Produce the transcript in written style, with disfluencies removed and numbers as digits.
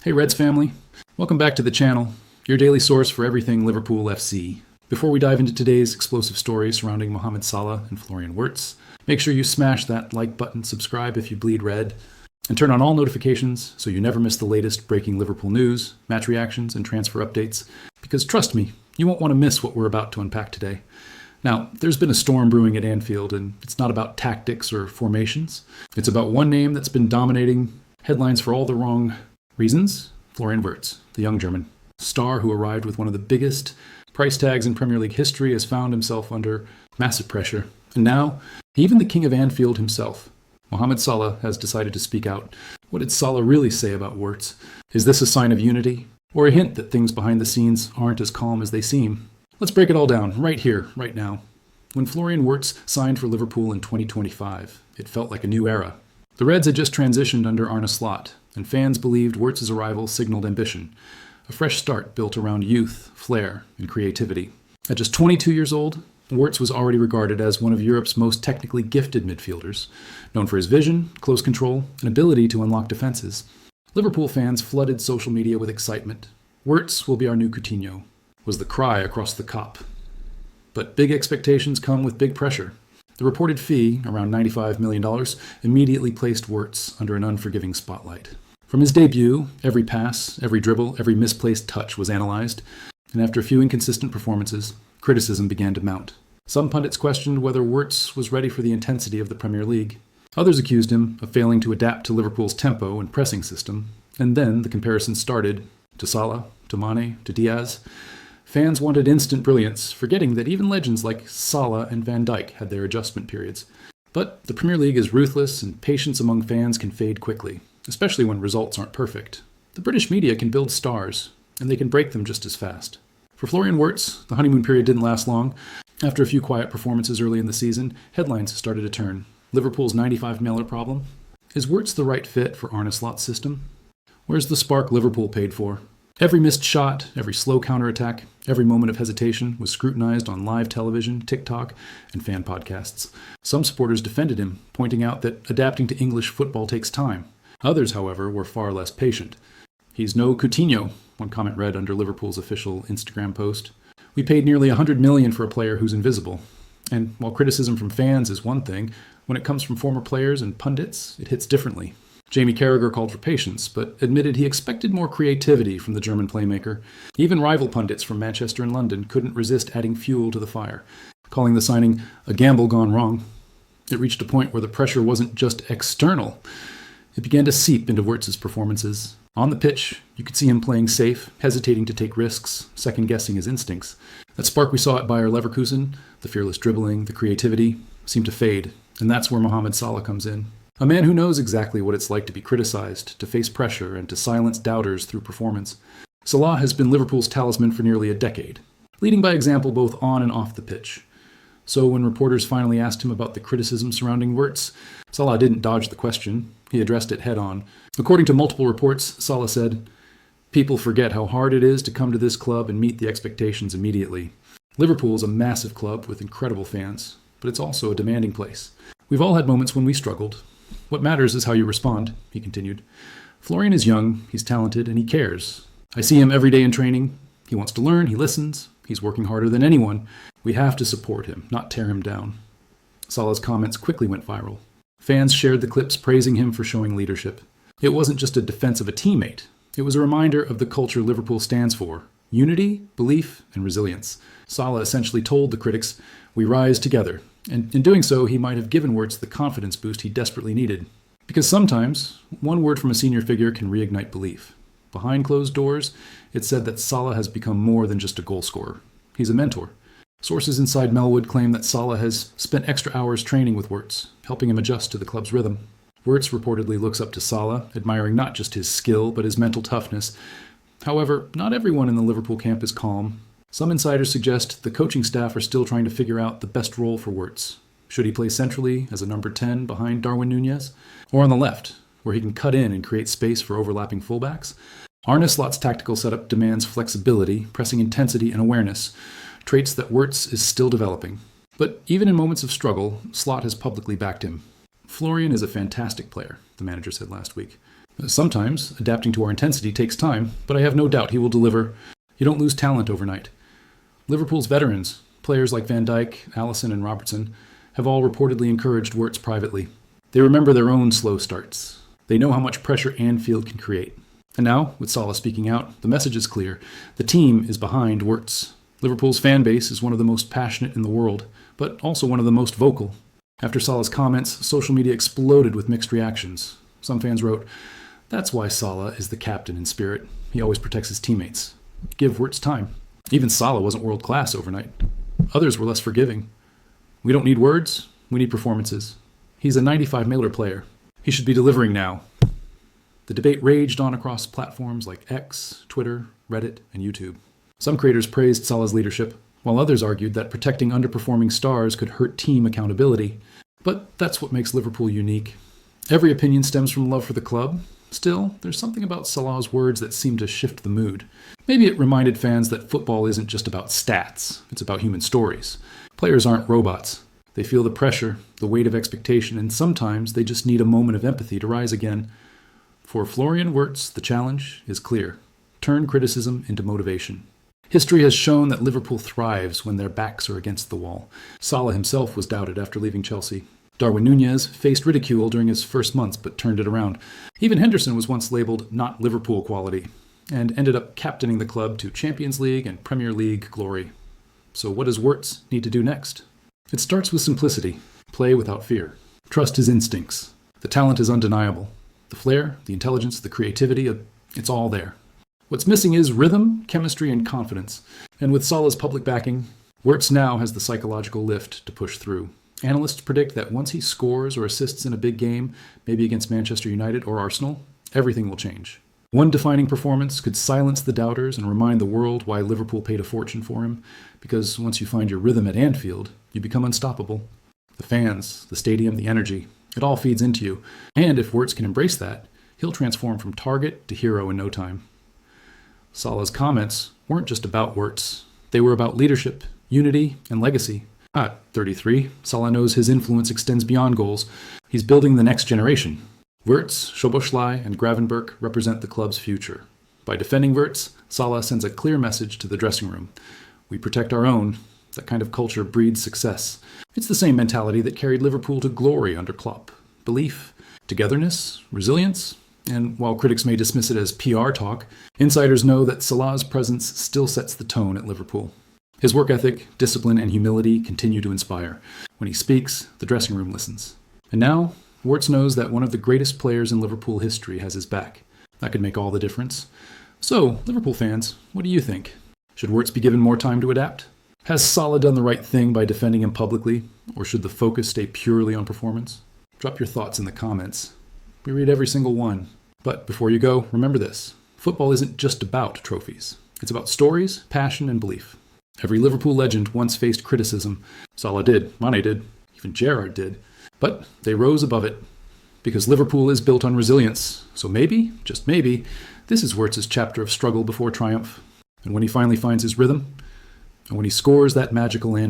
Hey Reds family, welcome back to the channel, your daily source for everything Liverpool FC. Before we dive into today's explosive story surrounding Mohamed Salah and Florian Wirtz, make sure you smash that like button, subscribe if you bleed red, and turn on all notifications so you never miss the latest breaking Liverpool news, match reactions, and transfer updates, because trust me, you won't want to miss what we're about to unpack today. Now, there's been a storm brewing at Anfield, and it's not about tactics or formations. It's about one name that's been dominating headlines for all the wrong reasons: Florian Wirtz, the young German star who arrived with one of the biggest price tags in Premier League history, has found himself under massive pressure. And now, even the king of Anfield himself, Mohamed Salah, has decided to speak out. What did Salah really say about Wirtz? Is this a sign of unity, or a hint that things behind the scenes aren't as calm as they seem? Let's break it all down right here, right now. When Florian Wirtz signed for Liverpool in 2025, it felt like a new era. The Reds had just transitioned under Arne Slot, and fans believed Wirtz's arrival signaled ambition, a fresh start built around youth, flair, and creativity. At just 22 years old, Wirtz was already regarded as one of Europe's most technically gifted midfielders, known for his vision, close control, and ability to unlock defenses. Liverpool fans flooded social media with excitement. "Wirtz will be our new Coutinho," was the cry across the COP. But big expectations come with big pressure. The reported fee, around $95 million, immediately placed Wirtz under an unforgiving spotlight. From his debut, every pass, every dribble, every misplaced touch was analyzed, and after a few inconsistent performances, criticism began to mount. Some pundits questioned whether Wirtz was ready for the intensity of the Premier League. Others accused him of failing to adapt to Liverpool's tempo and pressing system, and then the comparison started to Salah, to Mane, to Diaz. Fans wanted instant brilliance, forgetting that even legends like Salah and Van Dijk had their adjustment periods. But the Premier League is ruthless, and patience among fans can fade quickly, especially when results aren't perfect. The British media can build stars, and they can break them just as fast. For Florian Wirtz, the honeymoon period didn't last long. After a few quiet performances early in the season, headlines started to turn. Liverpool's $95 million problem? Is Wirtz the right fit for Arne Slot's system? Where's the spark Liverpool paid for? Every missed shot, every slow counterattack, every moment of hesitation was scrutinized on live television, TikTok, and fan podcasts. Some supporters defended him, pointing out that adapting to English football takes time. Others, however, were far less patient. "He's no Coutinho," one comment read under Liverpool's official Instagram post. "We paid nearly $100 million for a player who's invisible." And while criticism from fans is one thing, when it comes from former players and pundits, it hits differently. Jamie Carragher called for patience, but admitted he expected more creativity from the German playmaker. Even rival pundits from Manchester and London couldn't resist adding fuel to the fire, calling the signing a gamble gone wrong. It reached a point where the pressure wasn't just external. It began to seep into Wirtz's performances. On the pitch, you could see him playing safe, hesitating to take risks, second-guessing his instincts. That spark we saw at Bayer Leverkusen, the fearless dribbling, the creativity, seemed to fade, and that's where Mohamed Salah comes in. A man who knows exactly what it's like to be criticized, to face pressure, and to silence doubters through performance. Salah has been Liverpool's talisman for nearly a decade, leading by example both on and off the pitch. So when reporters finally asked him about the criticism surrounding Wirtz, Salah didn't dodge the question. He addressed it head-on. According to multiple reports, Salah said, "People forget how hard it is to come to this club and meet the expectations immediately. Liverpool is a massive club with incredible fans, but it's also a demanding place. We've all had moments when we struggled. What matters is how you respond," he continued. "Florian is young, he's talented, and he cares. I see him every day in training. He wants to learn, he listens, he's working harder than anyone. We have to support him, not tear him down." Salah's comments quickly went viral. Fans shared the clips praising him for showing leadership. It wasn't just a defense of a teammate. It was a reminder of the culture Liverpool stands for: unity, belief, and resilience. Salah essentially told the critics, "We rise together." And in doing so, he might have given Wirtz the confidence boost he desperately needed. Because sometimes, one word from a senior figure can reignite belief. Behind closed doors, it's said that Salah has become more than just a goal scorer. He's a mentor. Sources inside Melwood claim that Salah has spent extra hours training with Wirtz, helping him adjust to the club's rhythm. Wirtz reportedly looks up to Salah, admiring not just his skill, but his mental toughness. However, not everyone in the Liverpool camp is calm. Some insiders suggest the coaching staff are still trying to figure out the best role for Wirtz. Should he play centrally as a number 10 behind Darwin Núñez? Or on the left, where he can cut in and create space for overlapping fullbacks? Arne Slot's tactical setup demands flexibility, pressing intensity, and awareness, traits that Wirtz is still developing. But even in moments of struggle, Slot has publicly backed him. "Florian is a fantastic player," the manager said last week. Sometimes adapting to our intensity takes time, but I have no doubt he will deliver. You don't lose talent overnight. Liverpool's veterans, players like Van Dijk, Alisson, and Robertson, have all reportedly encouraged Wirtz privately. They remember their own slow starts. They know how much pressure Anfield can create. And now, with Salah speaking out, the message is clear. The team is behind Wirtz. Liverpool's fan base is one of the most passionate in the world, but also one of the most vocal. After Salah's comments, social media exploded with mixed reactions. Some fans wrote, "That's why Salah is the captain in spirit. He always protects his teammates. Give Wirtz time." Even Salah wasn't world-class overnight. Others were less forgiving. "We don't need words, we need performances. He's a 95 mailer player. He should be delivering now." The debate raged on across platforms like X, Twitter, Reddit, and YouTube. Some creators praised Salah's leadership, while others argued that protecting underperforming stars could hurt team accountability. But that's what makes Liverpool unique. Every opinion stems from love for the club. Still, there's something about Salah's words that seemed to shift the mood. Maybe it reminded fans that football isn't just about stats, it's about human stories. Players aren't robots. They feel the pressure, the weight of expectation, and sometimes they just need a moment of empathy to rise again. For Florian Wirtz, the challenge is clear. Turn criticism into motivation. History has shown that Liverpool thrives when their backs are against the wall. Salah himself was doubted after leaving Chelsea. Darwin Núñez faced ridicule during his first months but turned it around. Even Henderson was once labelled not Liverpool quality and ended up captaining the club to Champions League and Premier League glory. So what does Wirtz need to do next? It starts with simplicity. Play without fear. Trust his instincts. The talent is undeniable. The flair, the intelligence, the creativity, it's all there. What's missing is rhythm, chemistry, and confidence. And with Salah's public backing, Wirtz now has the psychological lift to push through. Analysts predict that once he scores or assists in a big game, maybe against Manchester United or Arsenal, everything will change. One defining performance could silence the doubters and remind the world why Liverpool paid a fortune for him, because once you find your rhythm at Anfield, you become unstoppable. The fans, the stadium, the energy, it all feeds into you. And if Wirtz can embrace that, he'll transform from target to hero in no time. Salah's comments weren't just about Wirtz. They were about leadership, unity, and legacy. At 33, Salah knows his influence extends beyond goals. He's building the next generation. Wirtz, Szoboszlai, and Gravenberch represent the club's future. By defending Wirtz, Salah sends a clear message to the dressing room. We protect our own. That kind of culture breeds success. It's the same mentality that carried Liverpool to glory under Klopp. Belief, togetherness, resilience. And while critics may dismiss it as PR talk, insiders know that Salah's presence still sets the tone at Liverpool. His work ethic, discipline, and humility continue to inspire. When he speaks, the dressing room listens. And now, Wirtz knows that one of the greatest players in Liverpool history has his back. That could make all the difference. So, Liverpool fans, what do you think? Should Wirtz be given more time to adapt? Has Salah done the right thing by defending him publicly, or should the focus stay purely on performance? Drop your thoughts in the comments. We read every single one. But before you go, remember this. Football isn't just about trophies. It's about stories, passion, and belief. Every Liverpool legend once faced criticism. Salah did, Mane did, even Gerrard did. But they rose above it. Because Liverpool is built on resilience. So maybe, just maybe, this is Wirtz's chapter of struggle before triumph. And when he finally finds his rhythm, and when he scores that magical Anfield